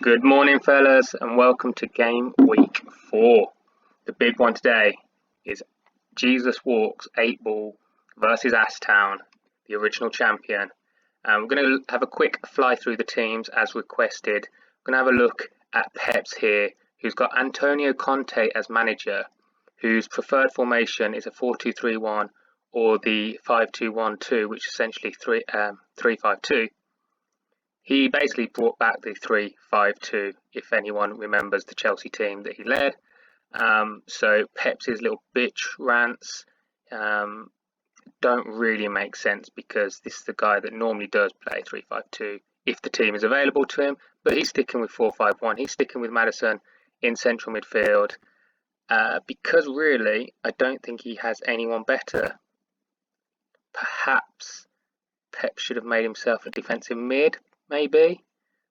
Good morning, fellas, and welcome to Game Week 4. The big one today is Jesus Walks 8-ball versus Ashtown, the original champion. We're going to have a quick fly through the teams as requested. We're going to have a look at Peps here, who's got Antonio Conte as manager, whose preferred formation is a 4-2-3-1 or the 5-2-1-2, which is essentially 3-5-2. He basically brought back the 3-5-2, if anyone remembers the Chelsea team that he led. So Pep's little bitch rants don't really make sense, because this is the guy that normally does play 3-5-2 if the team is available to him, but he's sticking with 4-5-1. He's sticking with Maddison in central midfield because really I don't think he has anyone better. Perhaps Pep should have made himself a defensive mid. Maybe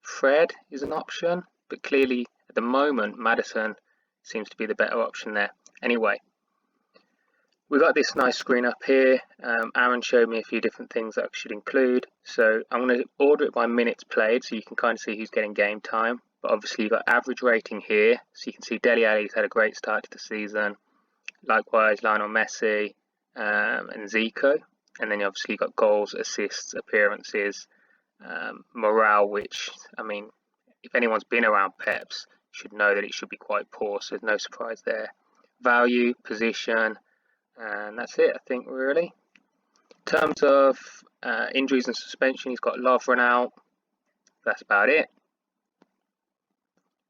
Fred is an option, but clearly at the moment Maddison seems to be the better option there. Anyway, we've got this nice screen up here. Aaron showed me a few different things that I should include, so I'm going to order it by minutes played so you can kind of see who's getting game time. But obviously you've got average rating here, so you can see Dele Alli's had a great start to the season. Likewise Lionel Messi and Zico, and then obviously you've got goals, assists, appearances, morale, which, I mean, if anyone's been around Peps should know that it should be quite poor, so there's no surprise there. Value, position, and that's it, I think, really. In terms of injuries and suspension, he's got Lovren out. That's about it.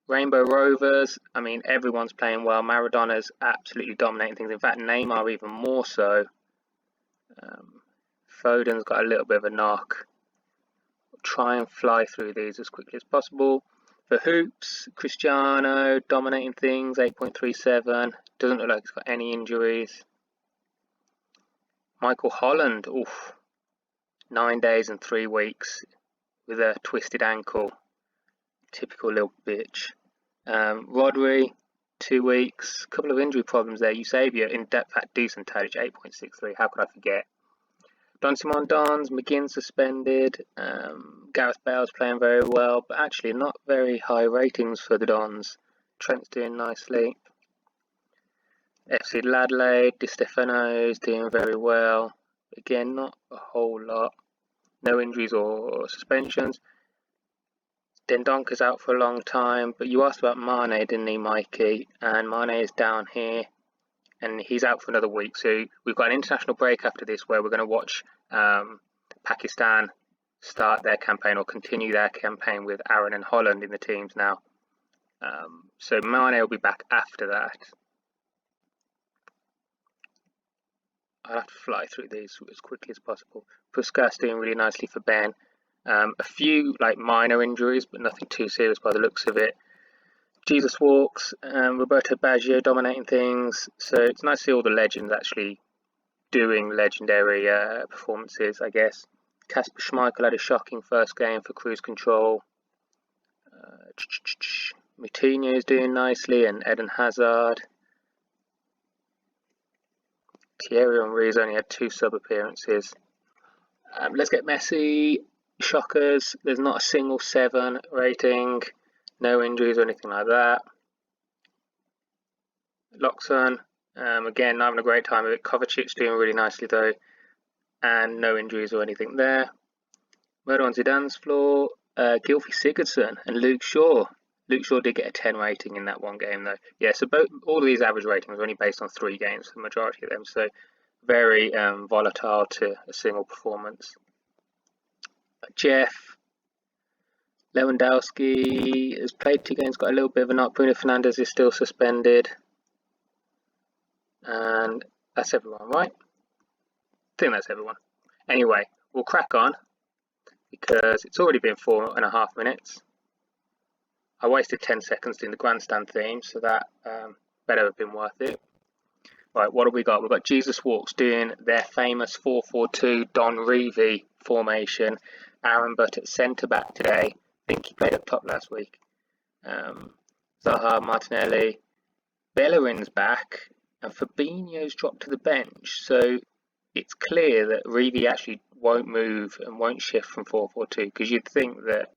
Rainbow Rovers, I mean, everyone's playing well. Maradona's absolutely dominating things. In fact, Neymar even more so. Foden's got a little bit of a knock. Try and fly through these as quickly as possible. For hoops, Cristiano dominating things, 8.37. Doesn't look like he's got any injuries. Michael Holland, 9 days and 3 weeks with a twisted ankle. Typical little bitch. Rodri, 2 weeks. Couple of injury problems there. Eusebio, in depth at decent touch, 8.63. How could I forget? Don Simon Dons, McGinn suspended. Gareth Bale's playing very well, but actually not very high ratings for the Dons. Trent's doing nicely. FC Ladley, Di Stefano's doing very well. Again, not a whole lot. No injuries or suspensions. Dendonka's out for a long time, but you asked about Mane, didn't he, Mikey? And Mane is down here, and he's out for another week. So we've got an international break after this where we're going to watch Pakistan start their campaign or continue their campaign with Aaron and Holland in the teams now. So Mane will be back after that. I'll have to fly through these as quickly as possible. Puskas doing really nicely for Ben. A few minor injuries, but nothing too serious by the looks of it. Jesus Walks, Roberto Baggio dominating things. So it's nice to see all the legends actually doing legendary performances, I guess. Kasper Schmeichel had a shocking first game for Cruise Control. Moutinho is doing nicely, and Eden Hazard. Thierry Henry's only had 2 sub appearances. Let's get Messi. Shockers, there's not a single 7 rating. No injuries or anything like that. Loxon, again, not having a great time of it. Kovacic's doing really nicely though, and no injuries or anything there. Murder on Zidane's floor, Gylfi Sigurdsson and Luke Shaw. Luke Shaw did get a 10 rating in that one game though. Yeah, so all of these average ratings are only based on 3 games for the majority of them, so very volatile to a single performance. Jeff Lewandowski has played 2 games, got a little bit of a knock. Bruno Fernandes is still suspended. And that's everyone, right? I think that's everyone. Anyway, we'll crack on because it's already been 4.5 minutes. I wasted 10 seconds doing the grandstand theme, so that better have been worth it. Right, what have we got? We've got Jesus Walks doing their famous 4-4-2 Don Revie formation. Aaron Butt at centre-back today. I think he played up top last week. Zaha, Martinelli. Bellerin's back, and Fabinho's dropped to the bench. So it's clear that Revie actually won't move and won't shift from 4-4-2, because you'd think that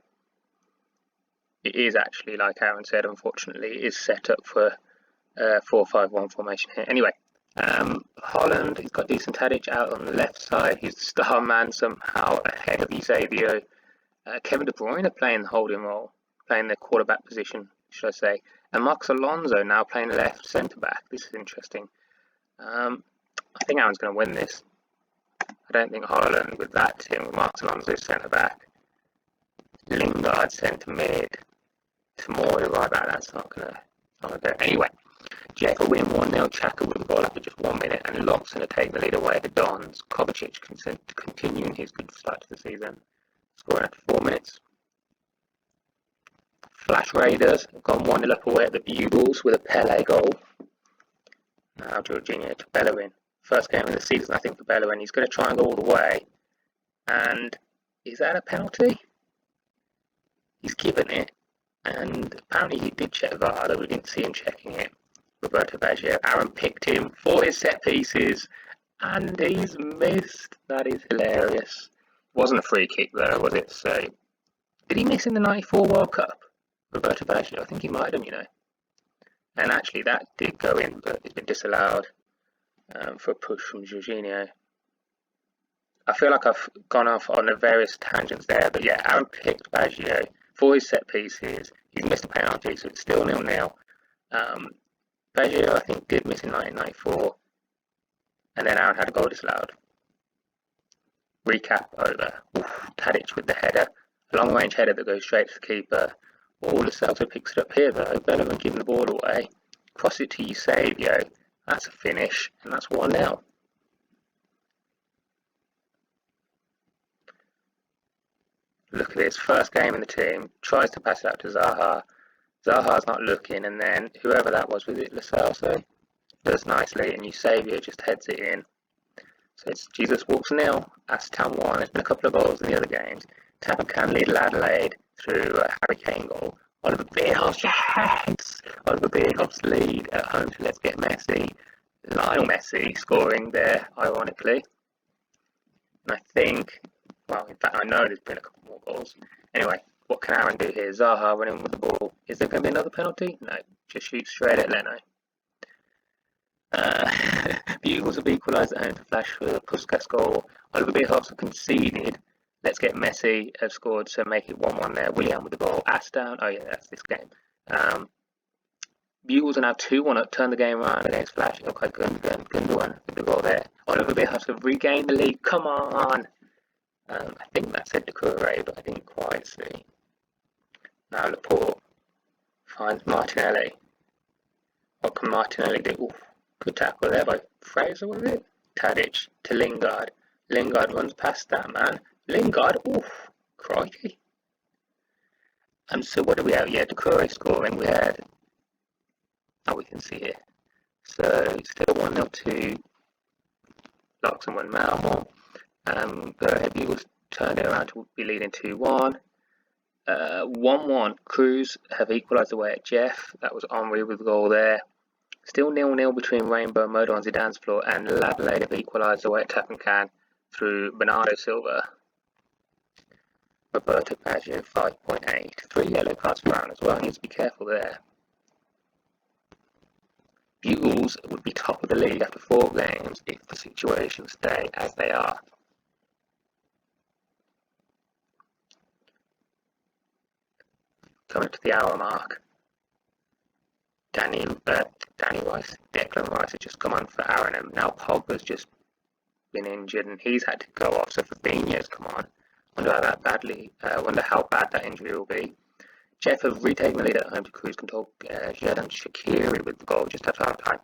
it is actually, like Aaron said, unfortunately, it is set up for 4-5-1 formation here. Anyway, Holland, he's got decent Tadic out on the left side. He's the star man somehow ahead of Eusebio. Kevin De Bruyne playing the holding role, playing the quarterback position, should I say. And Marcos Alonso now playing left centre back. This is interesting. I think Aaron's going to win this. I don't think Holland with that team, with Marcos Alonso centre back, Lingard centre mid, Tomori right back. That's not going to go. Anyway, Jeff will win 1-0. Chaka with the ball after just 1 minute, and Locke's going to take the lead away. The Dons. Kovacic continuing his good start to the season, scoring after 4 minutes. Flash Raiders have gone 1-0 up away at the Bugles with a Pele goal. Now Jorginho to Bellerin. First game of the season, I think, for Bellerin. He's going to try and go all the way. And is that a penalty? He's given it. And apparently he did check VAR, though we didn't see him checking it. Roberto Baggio. Aaron picked him for his set pieces. And he's missed. That is hilarious. It wasn't a free kick, though, was it? So, did he miss in the 94 World Cup? Roberto Baggio? I think he might have, And actually, that did go in, but it's been disallowed for a push from Jorginho. I feel like I've gone off on the various tangents there, but yeah, Aaron picked Baggio for his set pieces. He's missed a penalty, so it's still 0-0. Baggio, I think, did miss in 1994, and then Aaron had a goal disallowed. Recap over. Oof, Tadic with the header. A long-range header that goes straight to the keeper. All the Celta picks it up here, though. Bellerin giving the ball away. Cross it to Eusebio. That's a finish, and that's 1-0. Look at this. First game in the team. Tries to pass it out to Zaha. Zaha's not looking, and then whoever that was it Lo Celso? Does nicely, and Eusebio just heads it in. So it's Jesus Walks 0, Aston 1. There's been a couple of goals in the other games. Tabacan lead Adelaide through a Harry Kane goal. Oliver Bierhoff's yes! Oliver Bierhoff's lead at home to Let's Get Messi. Lionel Messi scoring there, ironically. And I think, well, in fact, I know there's been a couple more goals. Anyway, what can Aaron do here? Zaha running with the ball. Is there going to be another penalty? No, just shoot straight at Leno. Bugles have equalised at home to Flash for the Puskas goal. Oliver Bierhoff's have conceded. Let's Get Messi have scored, so make it 1-1 there. William with the goal. Aston, oh yeah, that's this game. Bugles are now 2-1 up, turn the game around against Flash. Okay, Gundogan with the goal there. Oliver Bierhoff have regained the lead. Come on! I think that said Decouré, but I didn't quite see. Now Laporte finds Martinelli. What can Martinelli do? Oof, good tackle there by Fraser, was it? Tadic to Lingard. Lingard runs past that man. Lingard, oof, crikey. So what do we have? Yeah, Decouré scoring. We had, we can see it. So still 1-0 to Locks and 1 Malmore. Go ahead, Bugles turned it around to be leading 2-1. 1-1. Cruz have equalised away at Jeff. That was Henry with the goal there. Still 0-0 between Rainbow Motor on Zidane's floor, and Adelaide have equalised away at Tapancan through Bernardo Silva. Roberto Baggio 5.8. 3 yellow cards for Aaron as well. Needs to be careful there. Bugles would be top of the league after 4 games if the situations stay as they are. Coming to the hour mark. Danny Rice, Declan Rice has just come on for Aaron, and now Pogba's just been injured and he's had to go off. So Fabinho's come on. Wonder how bad that injury will be. Jeff have retaken the lead at home to Cruise Control. Xherdan Shaqiri with the goal just after half time.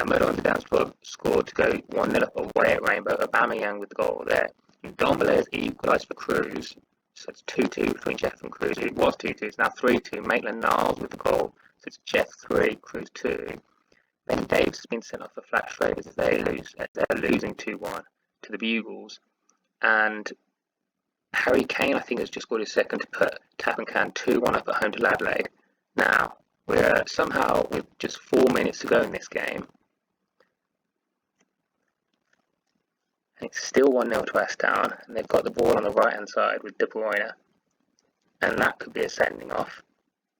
Murdo on the dance floor scored to go 1-0 up away at Rainbow. Aubameyang with the goal there. Ndombele has equalised for Cruz. So it's 2-2 between Jeff and Cruz. It was 2-2, it's now 3-2. Maitland-Niles with the goal. So it's Jeff 3, Cruz 2. Then Davis has been sent off for Flash Raiders as they're losing 2-1 to the Bugles. And Harry Kane, I think, has just scored his second to put Tapancan 2-1 up at home to Adelaide. Now, we're somehow with just 4 minutes to go in this game. And it's still 1-0 to Aston, and they've got the ball on the right-hand side with De Bruyne. And that could be a sending off.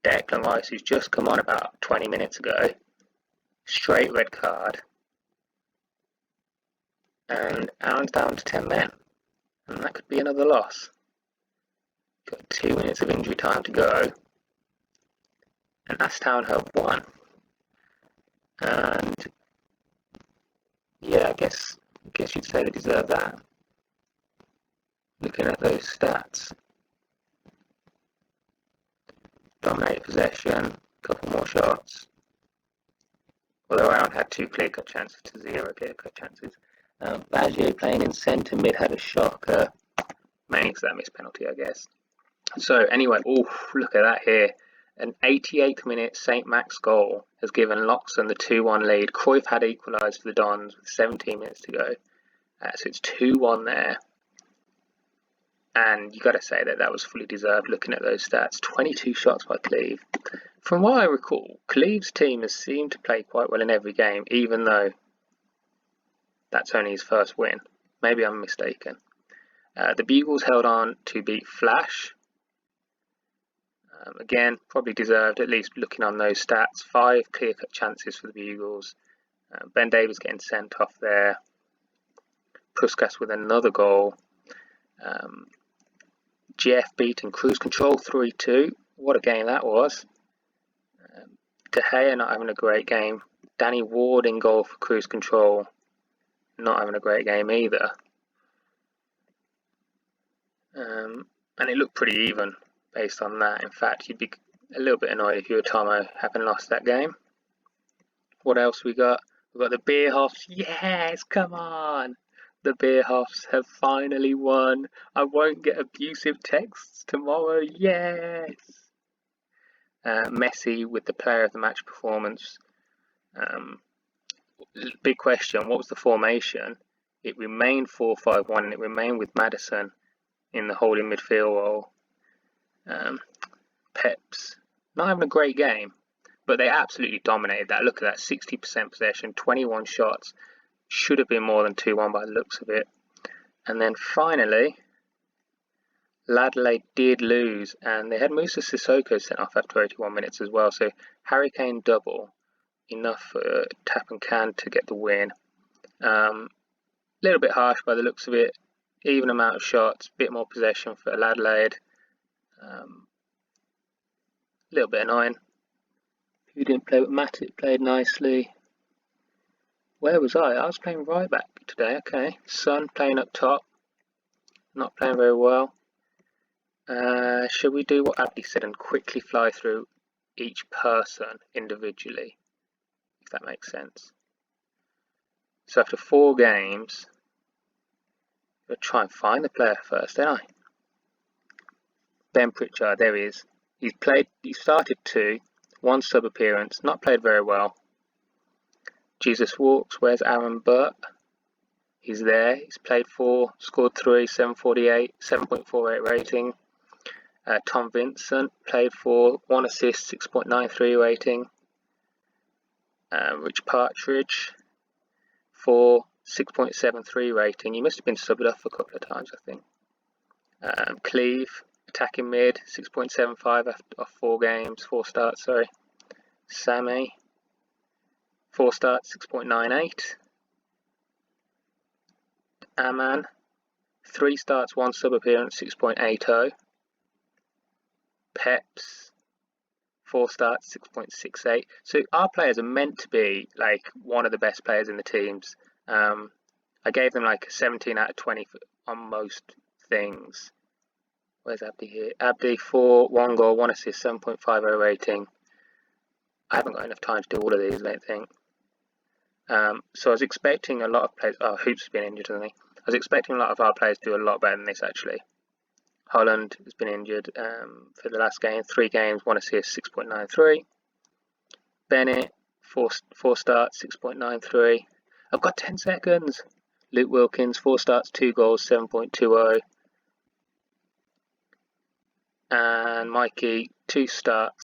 Declan Rice, who's just come on about 20 minutes ago. Straight red card. And Aaron's down to 10 men. And that could be another loss. Got 2 minutes of injury time to go. And Ashtown have won. And yeah, I guess you'd say they deserve that. Looking at those stats. Dominated possession, couple more shots. Although Aaron had 2 clear-cut chances to 0 clear-cut chances. Bagier playing in centre mid had a shocker. Mainly because that missed penalty, I guess. So anyway, look at that here. An 88th minute St. Max goal has given Loxton the 2-1 lead. Cruyff had equalised for the Dons with 17 minutes to go. So it's 2-1 there. And you got to say that was fully deserved looking at those stats. 22 shots by Cleve. From what I recall, Cleve's team has seemed to play quite well in every game, even though that's only his first win. Maybe I'm mistaken. The Bugles held on to beat Flash. Again, probably deserved, at least looking on those stats. 5 clear-cut chances for the Bugles. Ben Davies getting sent off there. Puskas with another goal. GF beating Cruise Control 3-2. What a game that was. De Gea not having a great game. Danny Ward in goal for Cruise Control. Not having a great game either. And it looked pretty even based on that. In fact, you'd be a little bit annoyed if you were Tomo having lost that game. What else we got? We've got the Beerhoffs. Yes, come on! The Beerhoffs have finally won. I won't get abusive texts tomorrow. Yes! Messi with the player of the match performance. Big question, what was the formation? It remained 4-5-1 and it remained with Madison in the holding midfield role. Peps, not having a great game, but they absolutely dominated that. Look at that, 60% possession, 21 shots. Should have been more than 2-1 by the looks of it. And then finally, Ladley did lose, and they had Musa Sissoko sent off after 81 minutes as well. So Harry Kane double, enough for Tap and Can to get the win. Little bit harsh by the looks of it. Even amount of shots, bit more possession for Ladley. Little bit annoying. Who didn't play with Matic? Played nicely. Where was I? I was playing right back today. Okay, Son playing up top. Not playing very well. Should we do what Abdi said and quickly fly through each person individually? If that makes sense. So after 4 games, I'll try and find the player first, don't I? Ben Pritchard, there he is. He started 2, 1 sub appearance, not played very well. Jesus Walks, where's Aaron Burt? He's there, he's played 4, scored 3, 7.48, 7.48 rating. Tom Vincent, played 4, 1 assist, 6.93 rating. Rich Partridge, 4, 6.73 rating. He must have been subbed off a couple of times, I think. Cleve, attacking mid, 6.75 off 4 games, 4 starts, sorry. Sammy, 4 starts, 6.98. Aman, 3 starts, 1 sub appearance, 6.80. Peps, 4 starts, 6.68. So our players are meant to be like one of the best players in the teams. I gave them like a 17 out of 20 on most things. Where's Abdi here? Abdi, 4, 1 goal, 1 assist, 7.50 rating. I haven't got enough time to do all of these, I don't think. So I was expecting a lot of players. Oh, Hoops has been injured, hasn't he? I was expecting a lot of our players to do a lot better than this, actually. Holland has been injured for the last game. 3 games, 1 assist, 6.93. Bennett, 4 starts, 6.93. I've got 10 seconds. Luke Wilkins, 4 starts, 2 goals, 7.20. And Mikey, 2 starts,